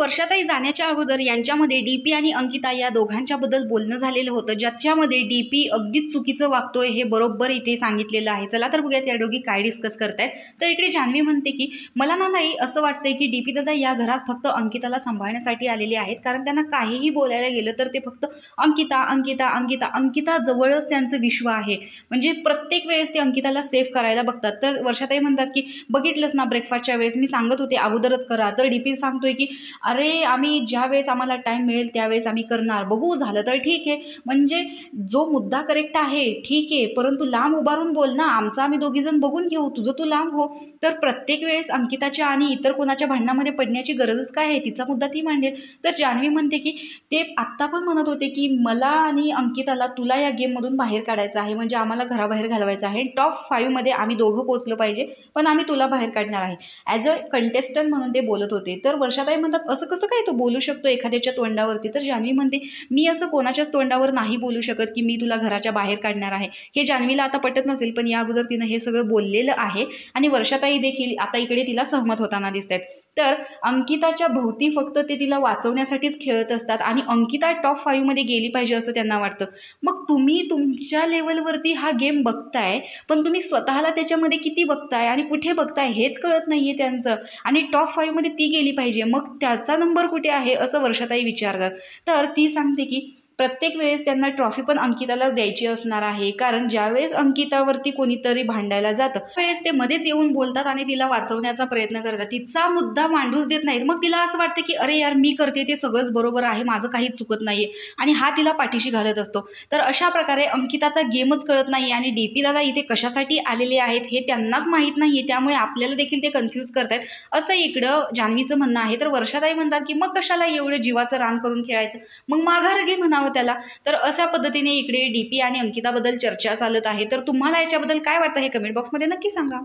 वर्षाताई जाण्याच्या अगोदर यांच्यामध्ये डीपी आणि अंकिता या दोघांच्याबद्दल बोलणं झालेलं होतं, ज्याच्यामध्ये डीपी अगदीच चुकीचं वागतोय हे बरोबर इथे सांगितलेलं आहे. चला तर बघूयात या दोघी काय डिस्कस करतायत. तर इकडे जान्हवी म्हणते की मला ना नाही असं वाटतंय की डीपी दादा या घरात फक्त अंकिताला सांभाळण्यासाठी आलेले आहेत, कारण त्यांना काहीही बोलायला गेलं तर ते फक्त अंकिता अंकिता अंकिता अंकिता जवळच त्यांचं विश्व आहे. म्हणजे प्रत्येक वेळेस ते अंकिताला सेफ करायला बघतात. तर वर्षाताई म्हणतात की बघितलंच ना, ब्रेकफास्टच्या वेळेस मी सांगत होते अगोदरच करा. तर डीपी सांगतोय की अरे आम्ही ज्या वेळेस आम्हाला टाइम मिळेल त्यावेळेस आम्ही करणार, बघू झालं तर ठीक आहे. म्हणजे जो मुद्दा करेक्ट आहे ठीक आहे, परंतु लांब उभारून बोल ना, आमचं आम्ही दोघीजण बघून घेऊ, तुझं तू लांब हो. तर प्रत्येक वेळेस अंकिताच्या आणि इतर कोणाच्या भांडणामध्ये पडण्याची गरजच काय आहे, तिचा मुद्दा ती मांडेल. तर जान्हवी म्हणते की ते आत्ता पण म्हणत होते की मला आणि अंकिताला तुला या गेममधून बाहेर काढायचं आहे, म्हणजे आम्हाला घराबाहेर घालवायचं आहे. टॉप 5 मध्ये आम्ही दोघं पोहोचलो पाहिजे, पण आम्ही तुला बाहेर काढणार आहे ॲज अ कंटेस्टंट म्हणून ते बोलत होते. तर वर्षाताई म्हणतात असं कसं काय तो बोलू शकतो एखाद्याच्या तोंडावरती. तर जान्हवी म्हणते मी असं कोणाच्याच तोंडावर नाही बोलू शकत की मी तुला घराच्या बाहेर काढणार आहे. हे जान्हवीला आता पटत नसेल, पण या अगोदर तिनं हे सगळं बोललेलं आहे आणि वर्षाताई देखील आता इकडे तिला सहमत होताना दिसत आहेत. तर अंकिताच्या भोवती फक्त ते तिला वाचवण्यासाठीच खेळत असतात आणि अंकिता टॉप 5 मध्ये गेली पाहिजे असं त्यांना वाटतं. मग तुम्ही तुमच्या लेवलवरती हा गेम बघताय, पण तुम्ही स्वतःला त्याच्यामध्ये किती बघताय आणि कुठे बघताय हेच कळत नाहीये त्यांचं. आणि टॉप 5 मध्ये ती गेली पाहिजे, मग त्याचा नंबर कुठे आहे असं वर्षाताई विचारतात. तर ती सांगते की प्रत्येक वेळेस त्यांना ट्रॉफी पण अंकितालाच द्यायची असणार आहे, कारण ज्यावेळेस अंकितावरती कोणीतरी भांडायला जातं त्यावेळेस ते मध्येच येऊन बोलतात आणि तिला वाचवण्याचा प्रयत्न करतात, तिचा मुद्दा मांडूच देत नाहीत. मग तिला असं वाटतं की अरे यार मी करते ते सगळंच बरोबर आहे, माझं काहीच चुकत नाहीये, आणि हा तिला पाठीशी घालत असतो. तर अशा प्रकारे अंकिताचा गेमच कळत नाही आणि डीपी दादा इथे कशासाठी आलेले आहेत हे त्यांनाच माहीत नाहीये, त्यामुळे आपल्याला देखील ते कन्फ्यूज करतायत असं इकडं जान्हवीचं म्हणणं आहे. तर वर्षाताई म्हणतात की मग कशाला एवढं जीवाचं रान करून खेळायचं, मग माघार घे म्हणावं त्याला. तर अशा पद्धतीने इकडे डीपी आणि अंकिताबद्दल चर्चा चालत आहे. तर तुम्हाला याच्याबद्दल काय वाटतं हे कमेंट बॉक्समध्ये नक्की सांगा.